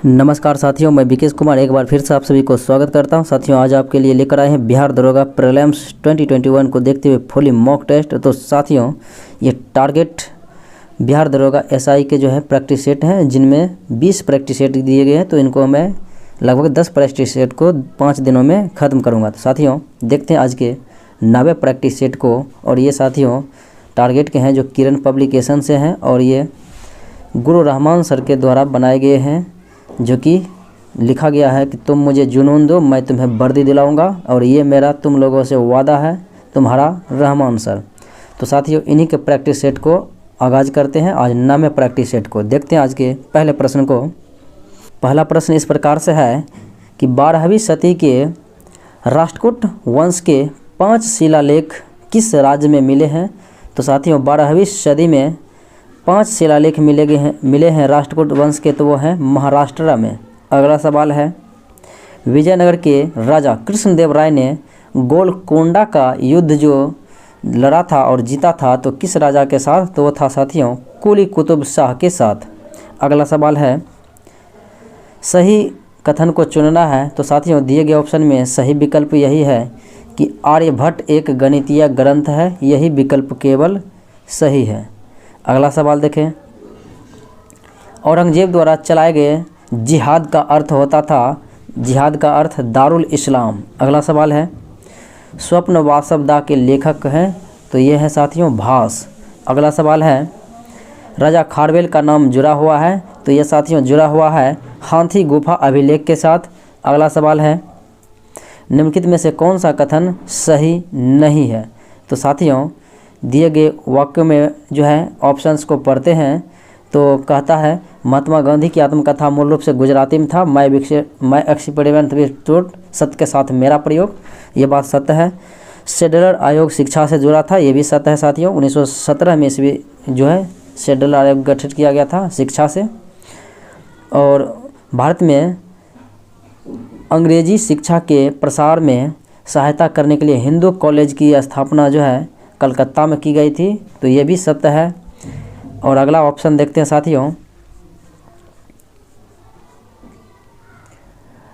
नमस्कार साथियों, मैं विकेश कुमार एक बार फिर से आप सभी को स्वागत करता हूं। साथियों, आज आपके लिए लेकर आए हैं बिहार दरोगा प्रीलिम्स 2021 को देखते हुए फुली मॉक टेस्ट। तो साथियों, ये टारगेट बिहार दरोगा एसआई के जो है प्रैक्टिस सेट हैं, जिनमें 20 प्रैक्टिस सेट दिए गए हैं। तो इनको मैं लगभग 10 प्रैक्टिस सेट को 5 दिनों में ख़त्म करूँगा। तो साथियों, देखते हैं आज के 90 प्रैक्टिस सेट को। और ये साथियों टारगेट के हैं जो किरण पब्लिकेशन से हैं, और ये गुरु रहमान सर के द्वारा बनाए गए हैं, जो कि लिखा गया है कि तुम मुझे जुनून दो, मैं तुम्हें वर्दी दिलाऊंगा, और ये मेरा तुम लोगों से वादा है, तुम्हारा रहमान सर। तो साथियों, इन्हीं के प्रैक्टिस सेट को आगाज़ करते हैं। आज 9वें प्रैक्टिस सेट को देखते हैं आज के पहले प्रश्न को। पहला प्रश्न इस प्रकार से है कि 12वीं सदी के राष्ट्रकूट वंश के 5 शिलालेख किस राज्य में मिले हैं। तो साथियों, 12वीं सदी में 5 शिलालेख मिले हैं राष्ट्रकूट वंश के, तो वो हैं महाराष्ट्र में। अगला सवाल है, विजयनगर के राजा कृष्णदेव राय ने गोलकोंडा का युद्ध जो लड़ा था और जीता था, तो किस राजा के साथ। तो वो था साथियों कुली कुतुब शाह के साथ। अगला सवाल है, सही कथन को चुनना है। तो साथियों, दिए गए ऑप्शन में सही विकल्प यही है कि आर्यभट्ट एक गणितीय ग्रंथ है, यही विकल्प केवल सही है। अगला सवाल देखें, औरंगजेब द्वारा चलाए गए जिहाद का अर्थ होता था, जिहाद का अर्थ दारुल इस्लाम। अगला सवाल है, स्वप्न वासवदा के लेखक हैं। तो ये है साथियों भास। अगला सवाल है, राजा खारवेल का नाम जुड़ा हुआ है। तो ये साथियों जुड़ा हुआ है हाथी गुफा अभिलेख के साथ। अगला सवाल है, निम्नलिखित में से कौन सा कथन सही नहीं है। तो साथियों, दिए गए वाक्यों में जो है ऑप्शंस को पढ़ते हैं तो कहता है, महात्मा गांधी की आत्मकथा मूल रूप से गुजराती में था। मैं एक्सपेरिमेंट विद ट्रूथ, सत्य के साथ मेरा प्रयोग, ये बात सत्य है। शेड्यूलर आयोग शिक्षा से जुड़ा था, ये भी सत्य है साथियों। 1917 में इसमें जो है शेड्यूलर आयोग गठित किया गया था शिक्षा से। और भारत में अंग्रेजी शिक्षा के प्रसार में सहायता करने के लिए हिंदू कॉलेज की स्थापना जो है कलकत्ता में की गई थी, तो ये भी सत्य है। और अगला ऑप्शन देखते हैं साथियों,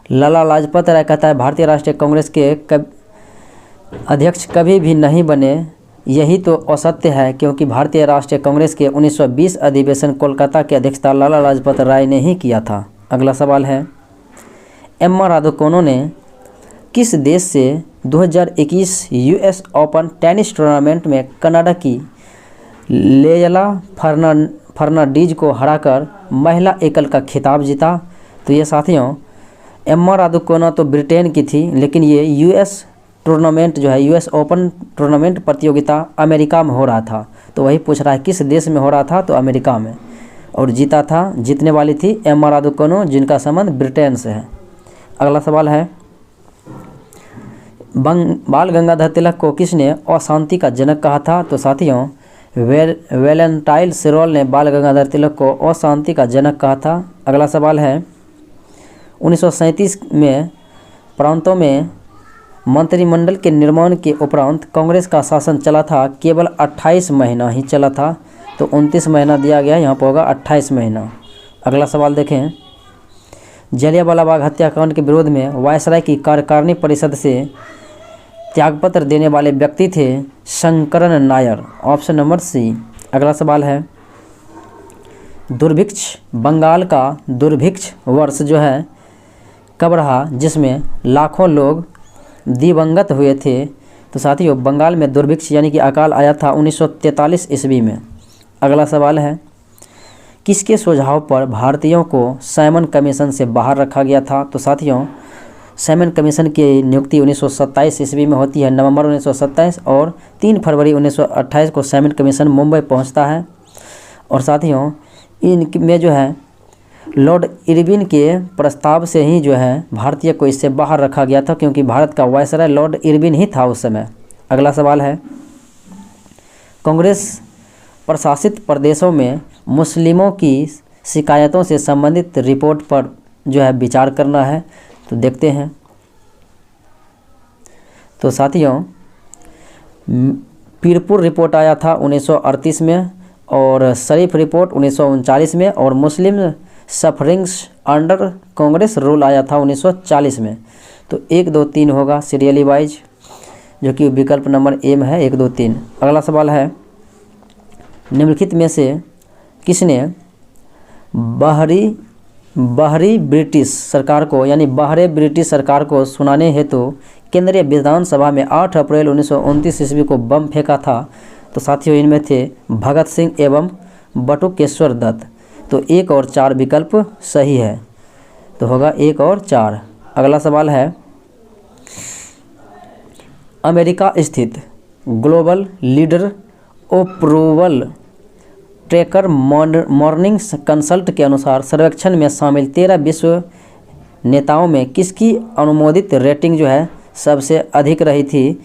लाला लाजपत राय कहता है भारतीय राष्ट्रीय कांग्रेस के अध्यक्ष कभी भी नहीं बने। यही तो असत्य है, क्योंकि भारतीय राष्ट्रीय कांग्रेस के 1920 अधिवेशन कोलकाता की अध्यक्षता लाला लाजपत राय ने ही किया था। अगला सवाल है, एम्मा रादुकोनो ने किस देश से 2021 यूएस ओपन टेनिस टूर्नामेंट में कनाडा की लेयला फर्नांडीज को हराकर महिला एकल का खिताब जीता। तो ये साथियों, एम्मा रादुकोनो तो ब्रिटेन की थी, लेकिन ये यूएस टूर्नामेंट जो है यूएस ओपन टूर्नामेंट प्रतियोगिता अमेरिका में हो रहा था। तो वही पूछ रहा है किस देश में हो रहा था, तो अमेरिका में। और जीता था, जीतने वाली थी एम्मा रादुकोनो, जिनका संबंध ब्रिटेन से है। अगला सवाल है, बाल गंगाधर तिलक को किसने अशांति का जनक कहा था। तो साथियों, वैलेंटाइन सिरोल ने बाल गंगाधर तिलक को अशांति का जनक कहा था। अगला सवाल है, 1937 में प्रांतों में मंत्रिमंडल के निर्माण के उपरांत कांग्रेस का शासन चला था, केवल 28 महीना ही चला था। तो 29 महीना दिया गया, यहाँ पर होगा 28 महीना। अगला सवाल देखें, जलियांवाला बाग हत्याकांड के विरोध में वायसराय की कार्यकारिणी परिषद से त्यागपत्र देने वाले व्यक्ति थे Shankaran Nair. Option number C. अगला सवाल है, दुर्भिक्ष, बंगाल का दुर्भिक्ष वर्ष जो है कब रहा, जिसमें लाखों लोग दिवंगत हुए थे। तो साथियों, बंगाल में दुर्भिक्ष यानी कि अकाल आया था 1943 ईस्वी में। अगला सवाल है, किसके सुझाव पर भारतीयों को साइमन कमीशन से बाहर रखा गया था। तो साथियों, साइमन कमीशन की नियुक्ति 1927 ईस्वी में होती है, नवंबर 1927, और 3 फरवरी 1928 को साइमन कमीशन मुंबई पहुंचता है। और साथियों, इनमें जो है लॉर्ड इरविन के प्रस्ताव से ही जो है भारतीय को इससे बाहर रखा गया था, क्योंकि भारत का वायसराय लॉर्ड इरविन ही था उस समय। अगला सवाल है, कांग्रेस प्रशासित प्रदेशों में मुस्लिमों की शिकायतों से संबंधित रिपोर्ट पर जो है विचार करना है। तो देखते हैं। तो साथियों, पीरपुर रिपोर्ट आया था 1938 में, और शरीफ रिपोर्ट 1939 में, और मुस्लिम सफरिंग्स अंडर कांग्रेस रूल आया था 1940 में। तो 1 2 3 होगा सीरियली वाइज, जो कि विकल्प नंबर ए में है 1 2 3। अगला सवाल है, निम्नलिखित में से किसने बाहरी ब्रिटिश सरकार को यानी बाहरी ब्रिटिश सरकार को सुनाने हेतु केंद्रीय विधानसभा में 8 अप्रैल 1929 ईस्वी को बम फेंका था? तो साथियों इनमें थे भगत सिंह एवं बटुकेश्वर दत्त। तो 1 और 4 विकल्प सही है, तो होगा 1 और 4। अगला सवाल है, अमेरिका स्थित global leader approval tracker morning consult के अनुसार सर्वेक्षण में शामिल 13 विश्व नेताओं में किसकी अनुमोदित रेटिंग जो है सबसे अधिक रही थी?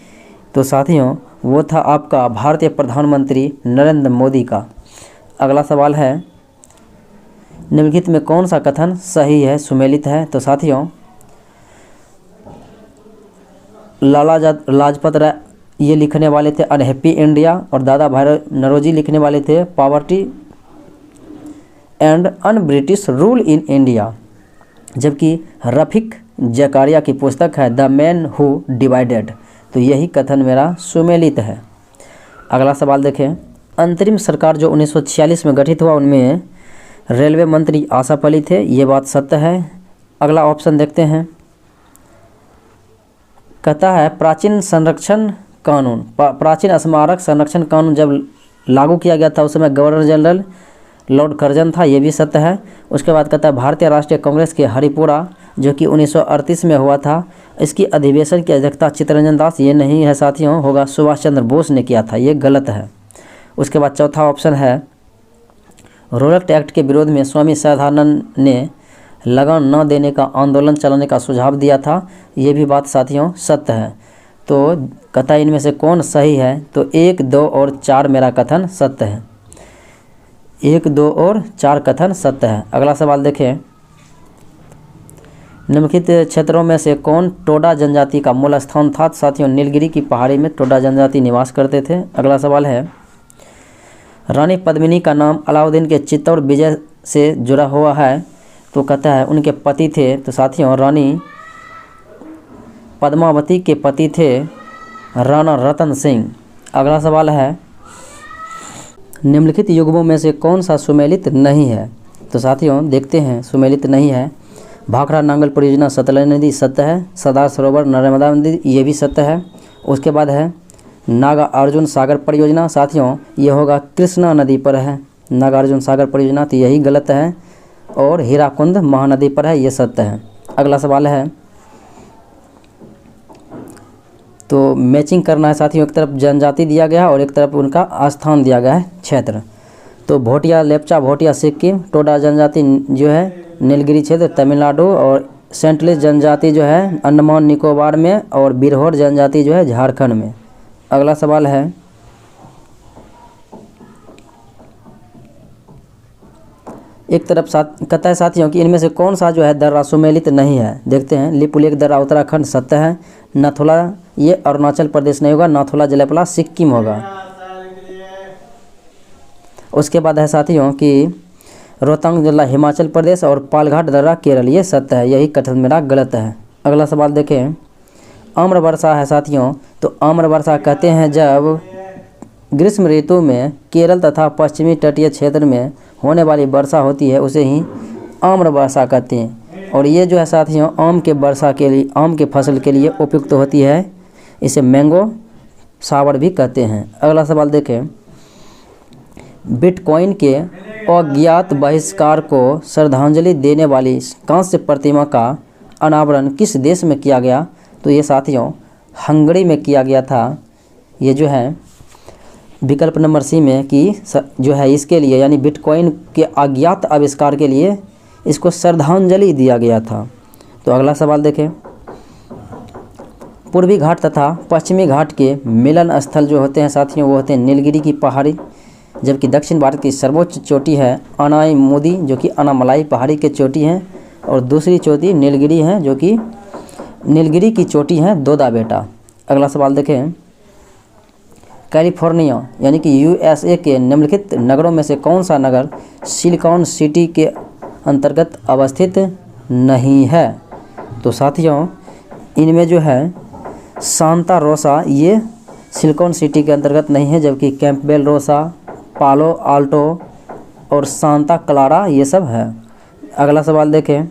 तो साथियों वो था आपका भारतीय प्रधानमंत्री नरेंद्र मोदी का। अगला सवाल है, निम्नलिखित में कौन सा कथन सही है, सुमेलित है? तो साथियों लाला लाजपत राय ये लिखने वाले थे अनहैप्पी इंडिया, और दादा भाई नौरोजी लिखने वाले थे poverty and un British rule in India, जबकि रफीक जकारिया की पुस्तक है द मैन हु डिवाइडेड। तो यही कथन मेरा सुमेलित है। अगला सवाल देखें, अंतरिम सरकार जो 1946 में गठित हुआ उनमें रेलवे मंत्री आसफ अली थे, ये बात सत्य है। अगला ऑप्शन देखते हैं, कहता है प्राचीन संरक्षण कानून प्राचीन स्मारक संरक्षण कानून जब लागू किया गया था उस समय गवर्नर जनरल लॉर्ड कर्जन था, ये भी सत्य है। उसके बाद कहता है भारतीय राष्ट्रीय कांग्रेस के हरिपुरा जो कि 1938 में हुआ था, इसकी अधिवेशन की अध्यक्षता चित्तरंजन दास, ये नहीं है साथियों, होगा सुभाष चंद्र बोस ने किया था, ये गलत है। उसके बाद चौथा ऑप्शन है, रोलैक्ट एक्ट के विरोध में स्वामी सदानंद ने लगान न देने का आंदोलन चलाने का सुझाव दिया था, ये भी बात साथियों सत्य है। तो कहता इनमें से कौन सही है? तो 1 2 और 4 मेरा कथन सत्य है। 1 2 और 4 कथन सत्य है। अगला सवाल देखें, निम्नलिखित क्षेत्रों में से कौन टोडा जनजाति का मूल स्थान था? साथियों नीलगिरी की पहाड़ी में टोडा जनजाति निवास करते थे। अगला सवाल है, रानी पद्मिनी का नाम अलाउद्दीन के चित्तौड़ विजय से जुड़ा हुआ है, तो कहता है उनके पति थे। तो साथियों रानी पद्मावती के पति थे राणा रतन सिंह। अगला सवाल है, निम्नलिखित युग्मों में से कौन सा सुमेलित नहीं है? तो साथियों देखते हैं, सुमेलित नहीं है। भाखड़ा नांगल परियोजना सतलज नदी सत्य है, सरदार सरोवर नर्मदा नदी ये भी सत्य है। उसके बाद है नागा अर्जुन सागर परियोजना, साथियों ये होगा कृष्णा नदी पर है नागा अर्जुन सागर परियोजना, तो यही गलत है। और हीराकुंड महानदी पर है, ये सत्य है। अगला सवाल है, तो मैचिंग करना है साथियों, एक तरफ जनजाति दिया गया है और एक तरफ उनका स्थान दिया गया है क्षेत्र। तो भोटिया लेप्चा भोटिया सिक्किम, टोडा जनजाति जो है नीलगिरी क्षेत्र तमिलनाडु, और सेंटलिस जनजाति जो है अंडमान निकोबार में, और बिरहोर जनजाति जो है झारखंड में। अगला सवाल है, एक तरफ कहता है साथियों कि इनमें से कौन सा जो है दर्रा सुमेलित नहीं है? देखते हैं, लिपुलेख दर्रा उत्तराखंड सत्य है, नाथुला ये अरुणाचल प्रदेश नहीं होगा, नाथुला जलेपला सिक्किम होगा। उसके बाद है साथियों कि रोहतांग दर्रा हिमाचल प्रदेश और पालघाट दर्रा केरल, ये सत्य है, यही कथन मेरा गलत है। अगला सवाल देखें, आम्र वर्षा है साथियों, तो आम्र वर्षा कहते हैं जब ग्रीष्म ऋतु में केरल तथा पश्चिमी तटीय क्षेत्र में होने वाली वर्षा होती है, उसे ही आम्र वर्षा कहते हैं। और ये जो है साथियों आम के वर्षा के लिए, आम के फसल के लिए उपयुक्त होती है, इसे मैंगो सावर भी कहते हैं। अगला सवाल देखें, बिटकॉइन के अज्ञात बहिष्कार को श्रद्धांजलि देने वाली कांस्य प्रतिमा का अनावरण किस देश में किया गया? तो ये साथियों हंगरी में किया गया था। ये जो है विकल्प नंबर सी में कि जो है इसके लिए यानी बिटकॉइन के अज्ञात आविष्कार के लिए इसको श्रद्धांजलि दिया गया था। तो अगला सवाल देखें, पूर्वी घाट तथा पश्चिमी घाट के मिलन स्थल जो होते हैं साथियों वो होते हैं नीलगिरी की पहाड़ी, जबकि दक्षिण भारत की सर्वोच्च चोटी है अनाईमुदी जो कि अनामलाई पहाड़ी के चोटी है, और दूसरी चोटी नीलगिरी है जो कि नीलगिरी की चोटी है दोदा बेटा। अगला सवाल देखें, कैलिफोर्निया यानी कि यूएसए के निम्नलिखित नगरों में से कौन सा नगर सिलिकॉन सिटी के अंतर्गत अवस्थित नहीं है। तो साथियों इनमें जो है सांता रोसा ये सिलिकॉन सिटी के अंतर्गत नहीं है, जबकि कैंपबेल रोसा, पालो आल्टो और सांता क्लारा ये सब है। अगला सवाल देखें,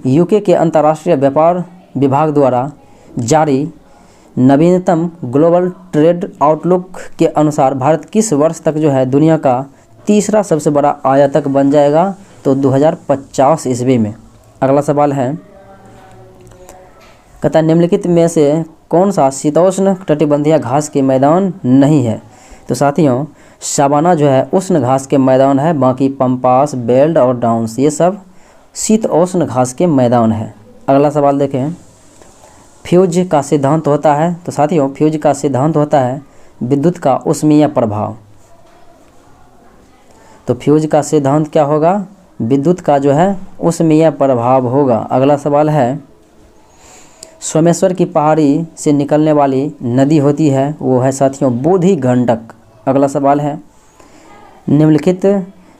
यूके के अंतर्राष्ट्रीय व्यापार विभाग द्वारा जारी नवीनतम ग्लोबल ट्रेड आउटलुक के अनुसार भारत किस वर्ष तक जो है दुनिया का तीसरा सबसे बड़ा आयातक बन जाएगा? तो 2050 ईस्वी में। अगला सवाल है, कहता है निम्नलिखित में से कौन सा शीतोष्ण कटिबंधीय घास के मैदान नहीं है? तो साथियों सावाना जो है उष्ण घास के मैदान है, बाकी पंपास, बेल्ट और डाउन्स ये सब शीतोष्ण घास के मैदान है। अगला सवाल देखें, फ्यूज का सिद्धांत होता है? तो साथियों फ्यूज का सिद्धांत होता है विद्युत का ऊष्मीय प्रभाव। तो फ्यूज का सिद्धांत क्या होगा? विद्युत का जो है ऊष्मीय प्रभाव होगा। अगला सवाल है, सोमेश्वर की पहाड़ी से निकलने वाली नदी होती है, वो है साथियों बूढ़ी गंडक। अगला सवाल है, निम्नलिखित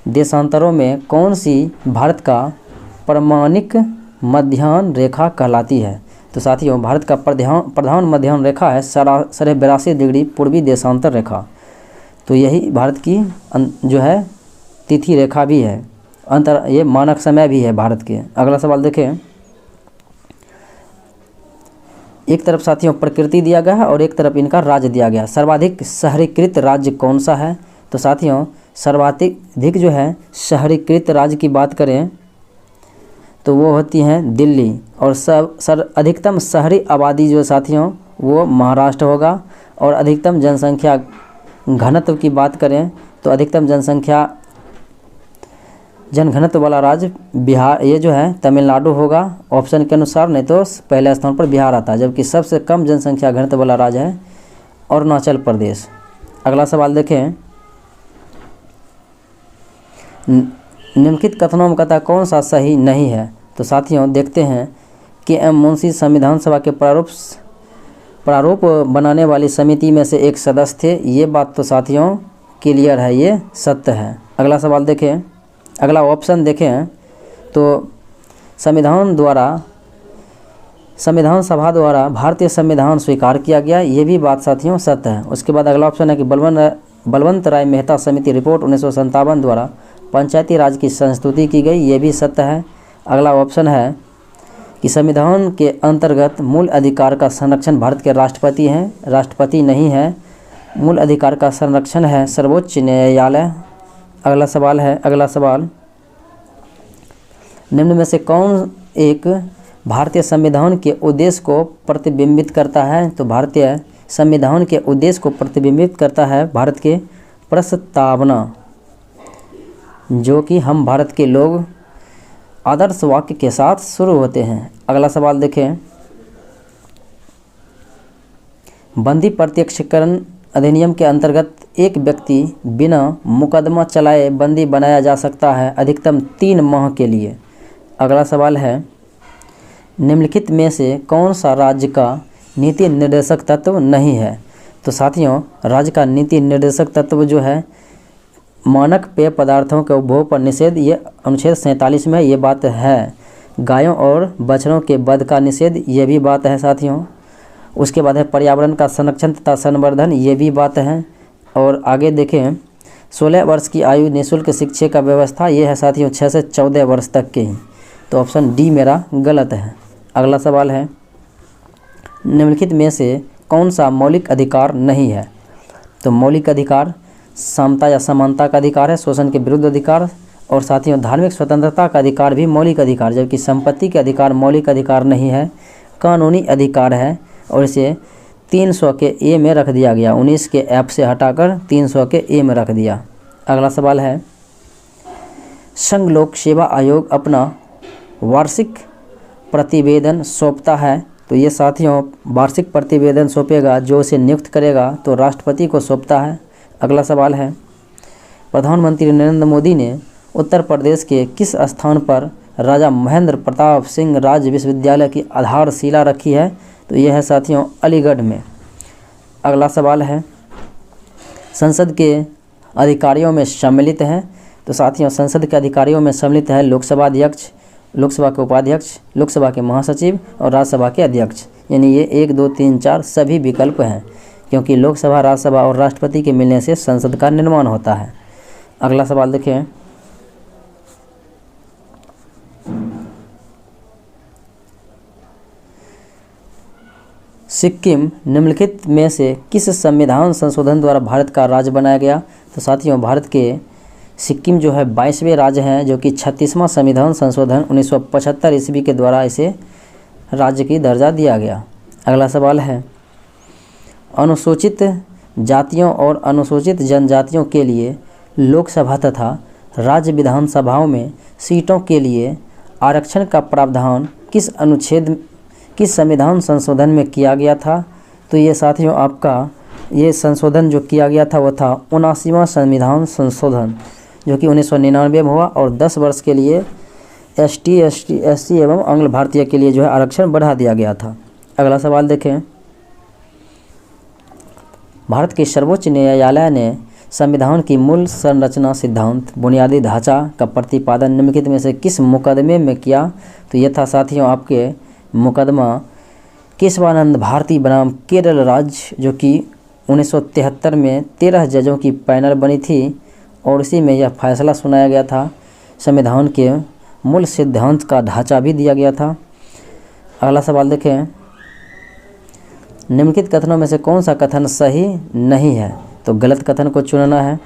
देशांतरों में कौन सी भारत का प्रमाणिक मध्याह्न रेखा कहलाती है? तो साथियों भारत का प्रधान मध्याह्न रेखा है 82.5 डिग्री पूर्वी देशांतर रेखा। तो यही भारत की जो है तिथि रेखा भी है, ये मानक समय भी है भारत के। अगला सवाल देखें, एक तरफ साथियों प्रकृति दिया गया है और एक तरफ इनका राज्य दिया गया। सर्वाधिक शहरीकृत राज्य कौन सा है? तो साथियों सर्वाधिक जो है शहरीकृत राज्य की बात करें तो वो होती हैं दिल्ली, और अधिकतम शहरी आबादी जो साथियों वो महाराष्ट्र होगा। और अधिकतम जनसंख्या घनत्व की बात करें तो अधिकतम जनघनत्व वाला राज्य बिहार, ये जो है तमिलनाडु होगा ऑप्शन के अनुसार, नहीं तो पहले स्थान पर बिहार आता है। जबकि सबसे कम जनसंख्या घनत्व वाला राज्य है अरुणाचल प्रदेश। अगला सवाल देखें, निम्नलिखित कथनों में कहता है कौन सा सही नहीं है? तो साथियों देखते हैं कि एम मुंशी संविधान सभा के प्रारूप बनाने वाली समिति में से एक सदस्य थे। ये बात तो साथियों क्लियर है, ये सत्य है। अगला सवाल देखें, अगला ऑप्शन देखें तो संविधान सभा द्वारा भारतीय संविधान स्वीकार किया गया, ये भी बात साथियों सत्य है। उसके बाद अगला ऑप्शन है कि बलवंत राय मेहता समिति रिपोर्ट 1957 द्वारा पंचायती राज की संस्तुति की गई, ये भी सत्य है। अगला ऑप्शन है कि संविधान के अंतर्गत मूल अधिकार का संरक्षण भारत के राष्ट्रपति हैं, राष्ट्रपति नहीं है। मूल अधिकार का संरक्षण है सर्वोच्च न्यायालय। अगला सवाल, निम्न में से कौन एक भारतीय संविधान के उद्देश्य को प्रतिबिंबित करता है? तो भारतीय संविधान के उद्देश्य को प्रतिबिंबित करता है भारत के प्रस्तावना, जो कि हम भारत के लोग आदर्श वाक्य के साथ शुरू होते हैं। अगला सवाल देखें, बंदी प्रत्यक्षीकरण अधिनियम के अंतर्गत एक व्यक्ति बिना मुकदमा चलाए बंदी बनाया जा सकता है अधिकतम 3 माह के लिए। अगला सवाल है, निम्नलिखित में से कौन सा राज्य का नीति निर्देशक तत्व नहीं है? तो साथियों राज्य का नीति निर्देशक तत्व जो है मानक पेय पदार्थों के उपभोग पर निषेध, ये अनुच्छेद 47 में ये बात है। गायों और बछड़ों के वध का निषेध, ये भी बात है साथियों। उसके बाद है पर्यावरण का संरक्षण तथा संवर्धन, ये भी बात है। और आगे देखें 16 वर्ष की आयु निःशुल्क शिक्षा का व्यवस्था, ये है साथियों 6 से 14 वर्ष तक के ही। तो ऑप्शन डी मेरा गलत है। अगला सवाल है, निम्नलिखित में से कौन सा मौलिक अधिकार नहीं है? तो मौलिक अधिकार समता या समानता का अधिकार है, शोषण के विरुद्ध अधिकार, और साथियों धार्मिक स्वतंत्रता का अधिकार भी मौलिक अधिकार, जबकि संपत्ति के अधिकार मौलिक अधिकार नहीं है, कानूनी अधिकार है। और इसे 300 के ए में रख दिया गया, 19 के एफ से हटाकर 300 के ए में रख दिया। अगला सवाल है, संघ लोक सेवा आयोग अपना वार्षिक प्रतिवेदन सौंपता है, तो ये साथियों वार्षिक प्रतिवेदन सौंपेगा जो उसे नियुक्त करेगा तो राष्ट्रपति को सौंपता है। अगला सवाल है, प्रधानमंत्री नरेंद्र मोदी ने उत्तर प्रदेश के किस स्थान पर राजा महेंद्र प्रताप सिंह राज्य विश्वविद्यालय की आधारशिला रखी है? तो यह है साथियों अलीगढ़ में। अगला सवाल है, संसद के अधिकारियों में सम्मिलित हैं तो साथियों संसद के अधिकारियों में सम्मिलित है लोकसभा अध्यक्ष, लोकसभा के उपाध्यक्ष, लोकसभा के महासचिव और राज्यसभा के अध्यक्ष। यानी ये 1, 2, 3, 4 सभी विकल्प हैं, क्योंकि लोकसभा, राज्यसभा और राष्ट्रपति के मिलने से संसद का निर्माण होता है। अगला सवाल देखें। सिक्किम निम्नलिखित में से किस संविधान संशोधन द्वारा भारत का राज्य बनाया गया? तो साथियों भारत के सिक्किम जो है 22वें राज्य हैं, जो कि 36वां संविधान संशोधन 1975 ईस्वी के द्वारा इसे राज्य की दर्जा दिया गया। अगला सवाल है, अनुसूचित जातियों और अनुसूचित जनजातियों के लिए लोकसभा तथा राज्य विधानसभाओं में सीटों के लिए आरक्षण का प्रावधान किस संविधान संशोधन में किया गया था? तो ये साथियों आपका ये संशोधन जो किया गया था वो था 79वां संविधान संशोधन, जो कि 1999 में हुआ और 10 वर्ष के लिए ST, SC एवं आंग्ल भारतीय के लिए जो है आरक्षण बढ़ा दिया गया था। अगला सवाल देखें। भारत के सर्वोच्च न्यायालय ने संविधान की मूल संरचना, सिद्धांत, बुनियादी ढांचा का प्रतिपादन निम्नलिखित में से किस मुकदमे में किया? तो ये था साथियों आपके मुकदमा केशवानंद भारती बनाम केरल राज्य, जो कि 1973 में 13 जजों की पैनल बनी थी और इसी में यह फैसला सुनाया गया था। संविधान के मूल सिद्धांत का ढांचा भी दिया गया था। अगला सवाल देखें। निम्नलिखित कथनों में से कौन सा कथन सही नहीं है? तो गलत कथन को चुनना है।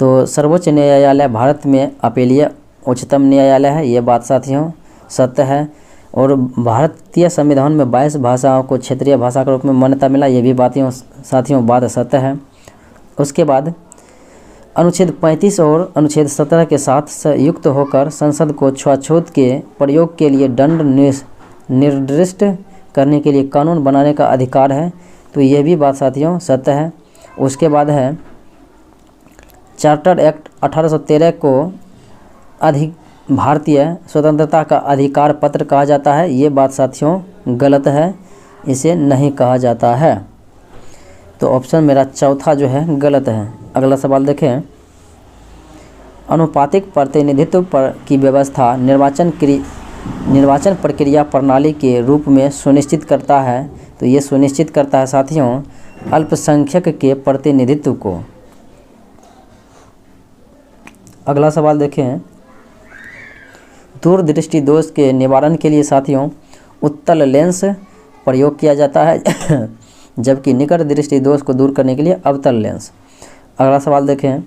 तो सर्वोच्च न्यायालय भारत में अपीलीय उच्चतम न्यायालय है, ये बात साथियों सत्य है। और भारतीय संविधान में 22 भाषाओं को क्षेत्रीय भाषा के रूप में मान्यता मिला, ये भी साथियों बात सत्य है। उसके बाद अनुच्छेद 35 और अनुच्छेद 17 के साथ संयुक्त होकर संसद को छुआछूत के प्रयोग के लिए दंड निर्दिष्ट करने के लिए कानून बनाने का अधिकार है, तो यह भी बात साथियों सत्य है। उसके बाद है चार्टर एक्ट 1813 को भारतीय स्वतंत्रता का अधिकार पत्र कहा जाता है, ये बात साथियों गलत है, इसे नहीं कहा जाता है। तो ऑप्शन मेरा चौथा जो है गलत है। अगला सवाल देखें। अनुपातिक प्रतिनिधित्व की व्यवस्था निर्वाचन प्रक्रिया प्रणाली के रूप में सुनिश्चित करता है, तो ये सुनिश्चित करता है साथियों अल्पसंख्यक के प्रतिनिधित्व को। अगला सवाल देखें। दूरदृष्टि दोष के निवारण के लिए साथियों उत्तल लेंस प्रयोग किया जाता है जबकि निकट दृष्टि दोष को दूर करने के लिए अवतल लेंस। अगला सवाल देखें।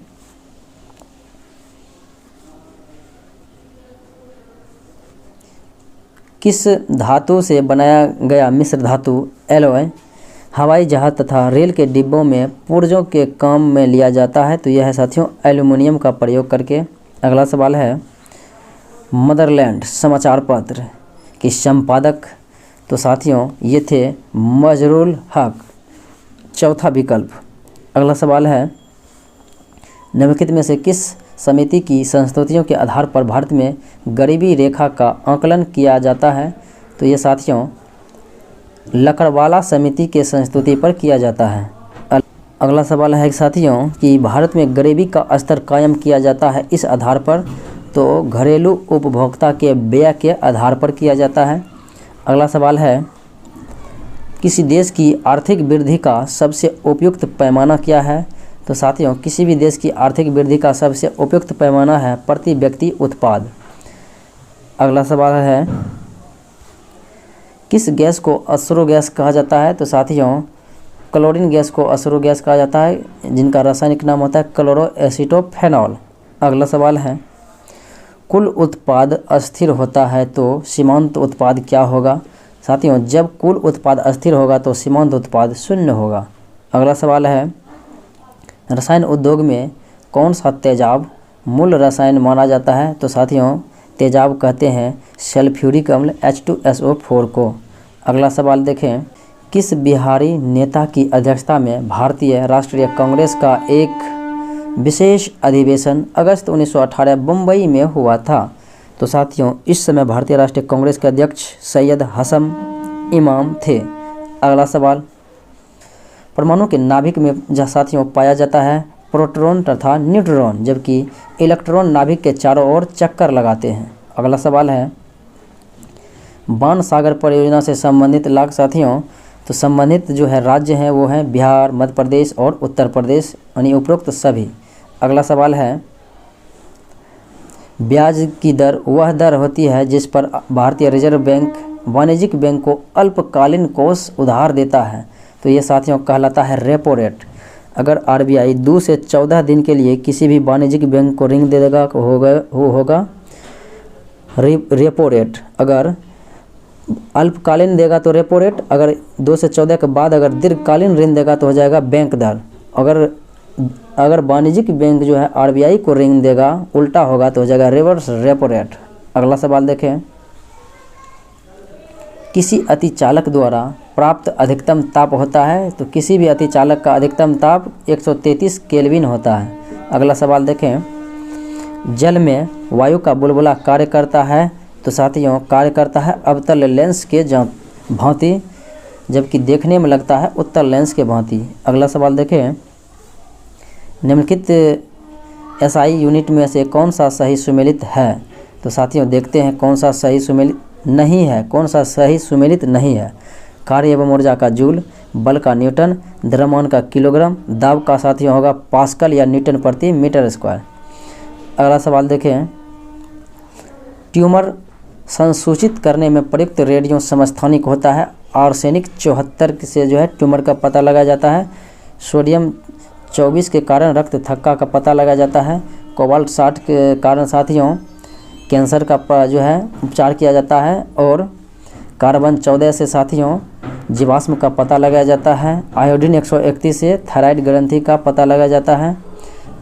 किस धातु से बनाया गया मिश्र धातु एलॉय हवाई जहाज तथा रेल के डिब्बों में पुर्जों के काम में लिया जाता है? तो यह है साथियों एल्यूमिनियम का प्रयोग करके। अगला सवाल है मदरलैंड समाचार पत्र के संपादक, तो साथियों ये थे मजरूल हक, चौथा विकल्प। अगला सवाल है निम्नलिखित में से किस समिति की संस्तुतियों के आधार पर भारत में गरीबी रेखा का आकलन किया जाता है? तो ये साथियों लकड़वाला समिति के संस्तुति पर किया जाता है। अगला सवाल है साथियों कि भारत में गरीबी का स्तर कायम किया जाता है इस आधार पर? तो घरेलू उपभोक्ता के व्यय के आधार पर किया जाता है। अगला सवाल है किसी देश की आर्थिक वृद्धि का सबसे उपयुक्त पैमाना क्या है? तो साथियों किसी भी देश की आर्थिक वृद्धि का सबसे उपयुक्त पैमाना है प्रति व्यक्ति उत्पाद। अगला सवाल है किस गैस को अश्रु गैस कहा जाता है? तो साथियों क्लोरीन गैस को अश्रु गैस कहा जाता है, जिनका रासायनिक नाम होता है क्लोरोएसिटोफेनॉल। अगला सवाल है कुल उत्पाद अस्थिर होता है तो सीमांत उत्पाद क्या होगा? साथियों जब कुल उत्पाद अस्थिर होगा तो सीमांत उत्पाद शून्य होगा। अगला सवाल है रसायन उद्योग में कौन सा तेजाब मूल रसायन माना जाता है? तो साथियों तेजाब कहते हैं सल्फ्यूरिक अम्ल H2SO4 को। अगला सवाल देखें किस बिहारी नेता की अध्यक्षता में भारतीय राष्ट्रीय कांग्रेस का एक विशेष अधिवेशन अगस्त 1918 मुंबई में हुआ था? तो साथियों इस समय भारतीय राष्ट्रीय कांग्रेस के अध्यक्ष सैयद हसन इमाम थे। अगला सवाल परमाणु के नाभिक में साथियों पाया जाता है प्रोटॉन तथा न्यूट्रॉन, जबकि इलेक्ट्रॉन नाभिक के चारों ओर चक्कर लगाते हैं। अगला सवाल है बाण सागर परियोजना से संबंधित लाभ साथियों, तो संबंधित जो है राज्य हैं वो हैं बिहार, मध्य प्रदेश और उत्तर प्रदेश, यानी उपरोक्त सभी। अगला सवाल है ब्याज की दर वह दर होती है जिस पर भारतीय रिजर्व बैंक वाणिज्यिक बैंक को अल्पकालीन कोष उधार देता है, तो ये साथियों कहलाता है रेपो रेट। अगर आरबीआई 2 से 14 दिन के लिए किसी भी वाणिज्यिक बैंक को ऋण देगा वो होगा रेपो रेट। अगर अल्पकालीन देगा तो रेपो रेट, अगर 2 से 14 के बाद अगर दीर्घकालीन ऋण देगा तो हो जाएगा बैंक दर। अगर वाणिज्यिक बैंक जो है आरबीआई को ऋण देगा उल्टा होगा तो हो जाएगा रिवर्स रेपो रेट। अगला सवाल देखें किसी अतिचालक द्वारा प्राप्त अधिकतम ताप होता है, तो किसी भी अतिचालक का अधिकतम ताप 133 केल्विन होता है। अगला सवाल देखें जल में वायु का बुलबुला कार्य करता है, तो साथियों कार्य करता है अवतल लेंस के भांति, जबकि देखने में लगता है उत्तल लेंस के भांति। अगला सवाल देखें निम्नलिखित एसआई यूनिट में से कौन सा सही सुमेलित है, तो साथियों देखते हैं कौन सा सही सुमेलित नहीं है। कौन सा सही सुमेलित नहीं है? कार्य एवं ऊर्जा का जूल, बल का न्यूटन, द्रव्यमान का किलोग्राम, दाब का साथियों होगा पास्कल या न्यूटन प्रति मीटर स्क्वायर। अगला सवाल देखें ट्यूमर संसूचित करने में प्रयुक्त रेडियो समस्थानिक होता है। आर्सेनिक 74 से जो है ट्यूमर का पता लगाया जाता है। सोडियम 24 के कारण रक्त थक्का का पता लगाया जाता है। कोबाल्ट 60 के कारण साथियों कैंसर का जो है उपचार किया जाता है। और कार्बन 14 से साथियों जीवाश्म का पता लगाया जाता है। आयोडीन 131 से थायराइड ग्रंथि का पता लगाया जाता है,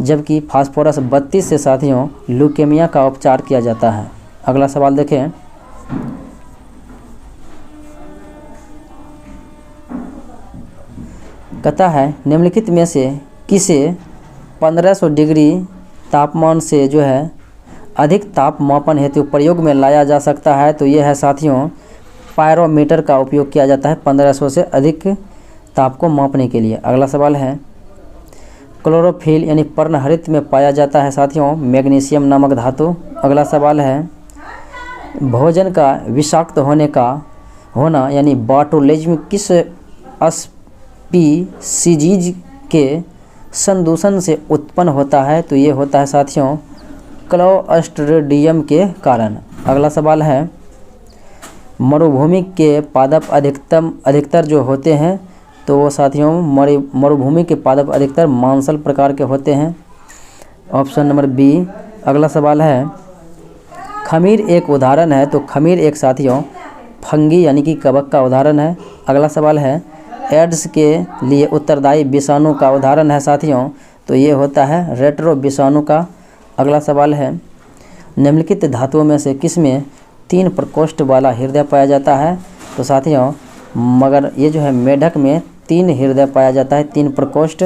जबकि फास्फोरस 32 से साथियों ल्यूकेमिया का उपचार किया जाता है। अगला सवाल देखें कहता है निम्नलिखित में से किसे 1500 डिग्री तापमान से जो है अधिक ताप मापन हेतु प्रयोग में लाया जा सकता है, तो यह है साथियों पायरोमीटर का उपयोग किया जाता है 1500 से अधिक ताप को मापने के लिए। अगला सवाल है क्लोरोफिल यानी पर्णहरित में पाया जाता है साथियों मैग्नीशियम नामक धातु। अगला सवाल है भोजन का विषाक्त होना यानी बॉटुलिज्म किस स्पीसीज के संदूषण से उत्पन्न होता है, तो ये होता है साथियों क्लोस्ट्रिडियम के कारण। अगला सवाल है मरुभूमि के पादप अधिकतर जो होते हैं, तो वो साथियों मरुभूमि के पादप अधिकतर मांसल प्रकार के होते हैं। Option number B. अगला सवाल है खमीर एक उदाहरण है, तो खमीर एक साथियों फंगी यानी कि कवक का उदाहरण है। अगला सवाल है एड्स के लिए उत्तरदायी विषाणु का उदाहरण है साथियों, तो ये होता है रेट्रो विषाणु का। अगला सवाल है निम्नलिखित धातुओं में से किसमें 3 प्रकोष्ठ वाला हृदय पाया जाता है, तो साथियों मगर ये जो है मेढक में 3 हृदय पाया जाता है 3 प्रकोष्ठ,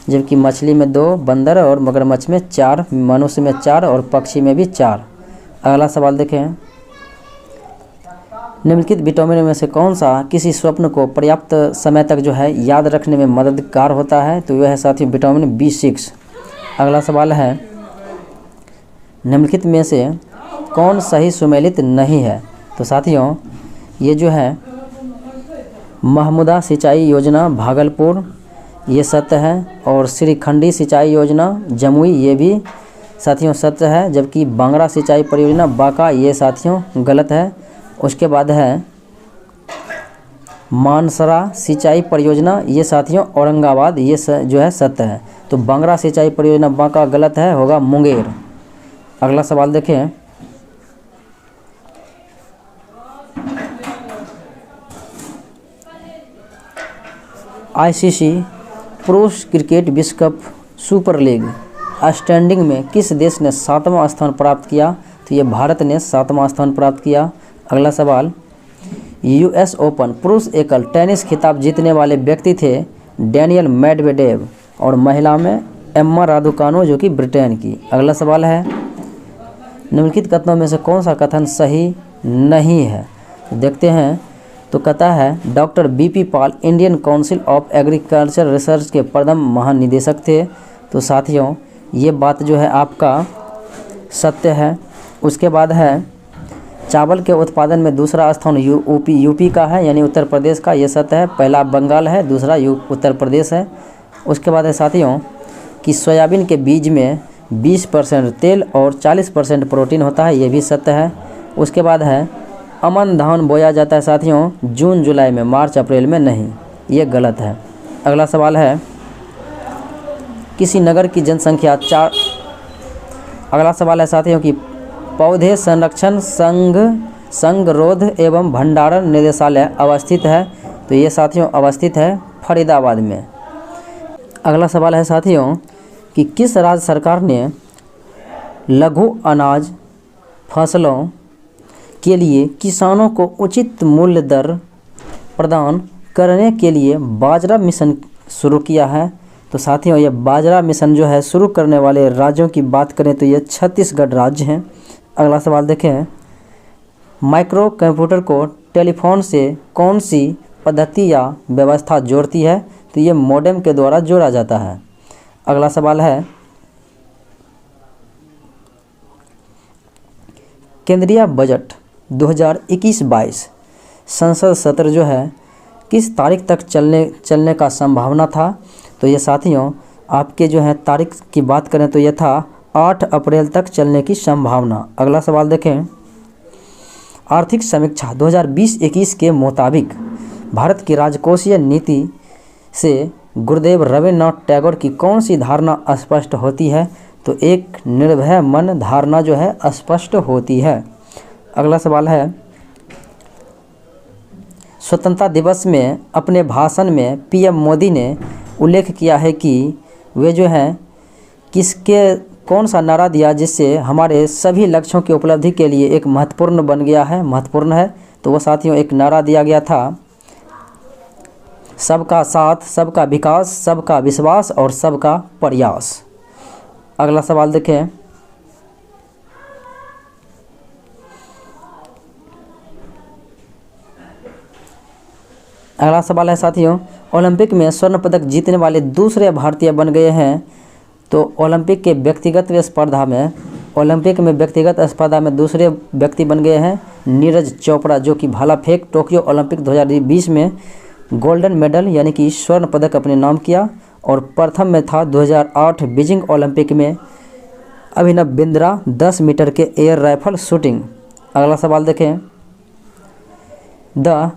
जबकि मछली में 2, बंदर और मगरमच्छ में 4, मनुष्य में 4 और पक्षी में भी 4। अगला सवाल देखें निम्नलिखित विटामिन में से कौन सा किसी स्वप्न को पर्याप्त समय तक जो है याद रखने में मददगार होता है, तो वह है साथियों विटामिन B6। अगला सवाल है निम्नलिखित में से कौन सही सुमेलित नहीं है, तो साथियों ये जो है महमूदा सिंचाई योजना भागलपुर ये सत्य है, और श्रीखंडी सिंचाई योजना जमुई ये भी साथियों सत्य है, जबकि बांगड़ा सिंचाई परियोजना बांका ये साथियों गलत है। उसके बाद है मानसरा सिंचाई परियोजना ये साथियों औरंगाबाद ये जो है सत्य है, तो बांगड़ा सिंचाई परियोजना बांका गलत है, होगा मुंगेर। अगला सवाल देखें आईसीसी पुरुष क्रिकेट विश्व कप सुपर लीग स्टैंडिंग में किस देश ने 7वां स्थान प्राप्त किया, तो ये भारत ने 7वां स्थान प्राप्त किया। अगला सवाल यूएस ओपन पुरुष एकल टेनिस खिताब जीतने वाले व्यक्ति थे डैनियल मेडवेडेव, और महिला में एम्मा रादुकानो जो कि ब्रिटेन की। अगला सवाल है निम्नलिखित कथनों में से कौन सा कथन सही नहीं है, देखते हैं। तो कहता है doctor BP Paul Indian council of agriculture research के प्रथम महानिदेशक थे। तो साथियों ये बात जो है आपका सत्य है। उसके बाद है चावल के उत्पादन में दूसरा स्थान यूपी का है, यानी उत्तर प्रदेश का, ये सत्य है। पहला बंगाल है, दूसरा उत्तर प्रदेश है। उसके बाद है साथियों कि सोयाबीन के बीज में 20% तेल और 40% प्रोटीन होता है, ये भी सत्य है। उसके बाद है अमन धान बोया जाता है साथियों जून जुलाई में, मार्च अप्रैल में नहीं, ये गलत है। अगला सवाल है किसी नगर की जनसंख्या अगला सवाल है साथियों कि पौधे संरक्षण संगरोध एवं भंडारण निदेशालय अवस्थित है, तो ये साथियों अवस्थित है फरीदाबाद में। अगला सवाल है साथियों कि किस राज्य सरकार ने लघु अनाज फसलों के लिए किसानों को उचित मूल्य दर प्रदान करने के लिए बाजरा मिशन शुरू किया है? तो साथियों ये बाजरा मिशन जो है शुरू करने वाले राज्यों की बात करें तो ये छत्तीसगढ़ राज्य हैं। अगला सवाल देखें, माइक्रो कंप्यूटर को टेलीफोन से कौन सी पद्धति या व्यवस्था जोड़ती है? तो ये मॉडेम के द्वारा जोड़ा जाता है। अगला सवाल है केंद्रीय बजट 2021-22 संसद सत्र जो है किस तारीख तक चलने का संभावना था? तो ये साथियों आपके जो है तारीख की बात करें तो ये था 8 अप्रैल तक चलने की संभावना। अगला सवाल देखें, आर्थिक समीक्षा 2020-21 के मुताबिक भारत की राजकोषीय नीति से गुरुदेव रविन्द्रनाथ टैगोर की कौन सी धारणा स्पष्ट होती है? तो एक निर्भय मन धारणा जो है स्पष्ट होती है। अगला सवाल है स्वतंत्रता दिवस में अपने भाषण में पीएम मोदी ने उल्लेख किया है कि वे जो हैं कौन सा नारा दिया जिससे हमारे सभी लक्ष्यों की उपलब्धि के लिए एक महत्वपूर्ण है। तो वो साथियों एक नारा दिया गया था, सबका साथ, सबका विकास, सबका विश्वास और सबका प्रयास। अगला सवाल देखें, अगला सवाल है साथियों ओलंपिक में स्वर्ण पदक जीतने वाले दूसरे भारतीय बन गए हैं। तो ओलंपिक में व्यक्तिगत स्पर्धा में दूसरे व्यक्ति बन गए हैं नीरज चोपड़ा, जो कि भाला फेंक टोक्यो ओलंपिक 2020 में गोल्डन मेडल यानी कि स्वर्ण पदक अपने नाम किया। और प्रथम में था 2008 बीजिंग ओलंपिक में अभिनव बिंद्रा 10 मीटर के एयर राइफल शूटिंग। अगला सवाल देखें, द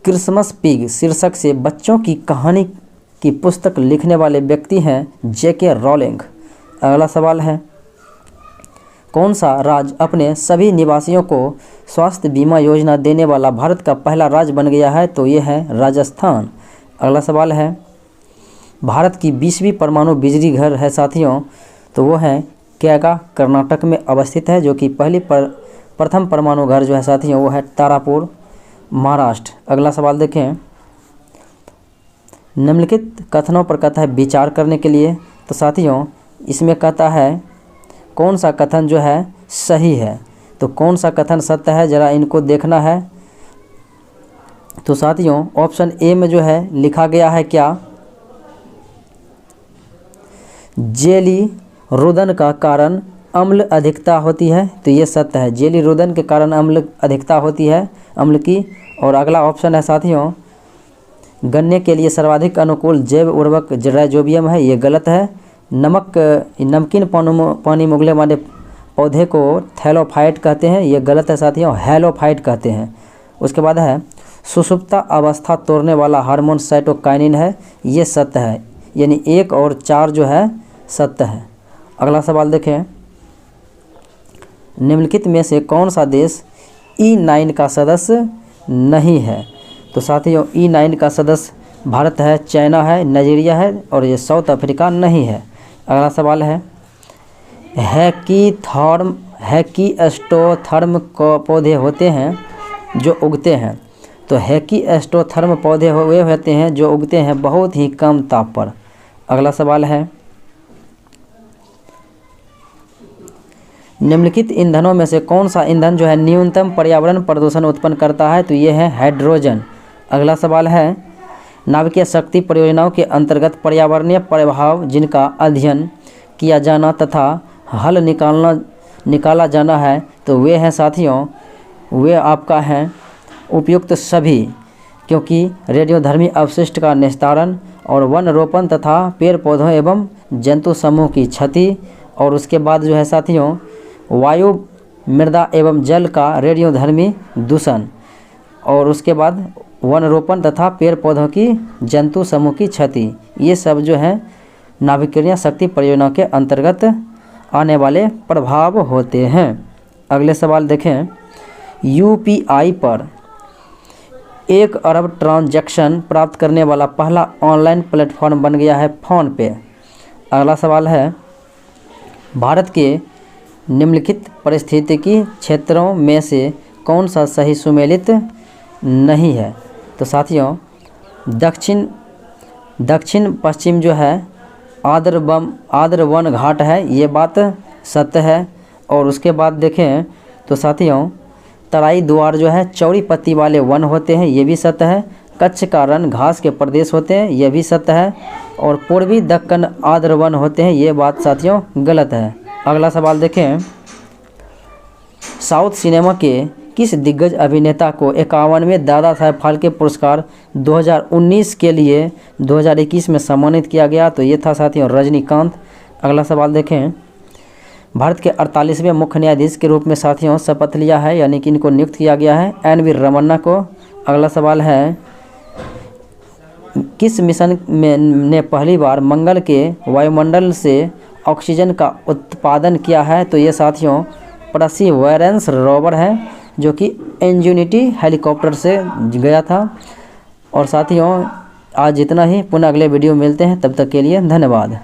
क्रिसमस पिग शीर्षक से बच्चों की कहानी की पुस्तक लिखने वाले व्यक्ति हैं जेके रॉलिंग। अगला सवाल है कौन सा राज्य अपने सभी निवासियों को स्वास्थ्य बीमा योजना देने वाला भारत का पहला राज्य बन गया है? तो ये है राजस्थान। अगला सवाल है भारत की 20वीं परमाणु बिजली घर है साथियों, तो वो है कैगा कर्नाटक में अवस्थित है, जो कि प्रथम परमाणु घर जो है साथियों वो है तारापुर महाराष्ट्र। अगला सवाल देखें, निम्नलिखित कथनों पर कहता है विचार करने के लिए। तो साथियों इसमें कहता है कौन सा कथन जो है सही है, तो कौन सा कथन सत्य है जरा इनको देखना है। तो साथियों ऑप्शन ए में जो है लिखा गया है क्या, जेली रुदन का कारण अम्ल अधिकता होती है, तो ये सत्य है, जेली रुदन के कारण अम्ल अधिकता होती है अम्ल की। और अगला ऑप्शन है साथियों गन्ने के लिए सर्वाधिक अनुकूल जैव उर्वरक राइजोबियम है, ये गलत है। नमकीन पानी में उगने वाले पौधे को थैलोफाइट कहते हैं, ये गलत है साथियों, हैलोफाइट कहते हैं। उसके बाद है सुषुप्ता अवस्था तोड़ने वाला हार्मोन साइटोकाइनिन है, ये सत्य है, यानी 1 और 4 जो है सत्य है। अगला सवाल देखें, निम्नलिखित में से कौन सा देश E9 का सदस्य नहीं है? तो साथियों E9 का सदस्य भारत है, चाइना है, नाइजीरिया है और ये साउथ अफ्रीका नहीं है। अगला सवाल है हैकीस्टोथर्म पौधे होते हैं जो उगते हैं, तो हैकीस्टोथर्म पौधे वे होते हैं जो उगते हैं बहुत ही कम ताप पर। अगला सवाल है निम्नलिखित ईंधनों में से कौन सा ईंधन जो है न्यूनतम पर्यावरण प्रदूषण उत्पन्न करता है? तो ये है हाइड्रोजन। अगला सवाल है नाभिकीय शक्ति परियोजनाओं के अंतर्गत पर्यावरणीय प्रभाव जिनका अध्ययन किया जाना तथा हल निकाला जाना है तो वे हैं साथियों, वे आपका हैं उपयुक्त सभी, क्योंकि रेडियोधर्मी अवशिष्ट का निस्तारण और वन रोपण तथा पेड़ पौधों एवं जंतु समूह की क्षति, और उसके बाद जो है साथियों वायु, मृदा एवं जल का रेडियोधर्मी दूषण, और उसके बाद वन रोपण तथा पेड़ पौधों की जंतु समूह की क्षति, ये सब जो है नाभिकीय शक्ति परियोजना के अंतर्गत आने वाले प्रभाव होते हैं। अगले सवाल देखें, यूपीआई पर 1 अरब ट्रांजैक्शन प्राप्त करने वाला पहला ऑनलाइन प्लेटफॉर्म बन गया है फ़ोनपे। अगला सवाल है, भारत के निम्नलिखित पारिस्थितिकी क्षेत्रों में से कौन सा सही सुमेलित नहीं है? तो साथियों दक्षिण पश्चिम जो है आर्द्रवन घाट है, ये बात सत्य है। और उसके बाद देखें तो साथियों तराई द्वार जो है चौड़ी पत्ती वाले वन होते हैं, ये भी सत्य है। कच्छ का रण घास के प्रदेश होते हैं, ये भी सत्य है। और पूर्वी दक्कन आर्द्र वन होते हैं, ये बात साथियों गलत है। अगला सवाल देखें, साउथ सिनेमा के किस दिग्गज अभिनेता को 51वें दादा साहेब फाल्के पुरस्कार 2019 के लिए 2021 में सम्मानित किया गया? तो ये था साथियों रजनीकांत। अगला सवाल देखें, भारत के 48वें मुख्य न्यायाधीश के रूप में साथियों शपथ लिया है, यानी कि इनको नियुक्त किया गया है एन.वी. रमन्ना को। अगला सवाल है, किस मिशन में ने पहली बार मंगल के वायुमंडल से ऑक्सीजन का उत्पादन किया है? तो ये साथियों परसिवरेंस रोवर है, जो कि इंजेन्युटी हेलीकॉप्टर से गया था। और साथियों आज इतना ही, पुनः अगले वीडियो मिलते हैं, तब तक के लिए धन्यवाद।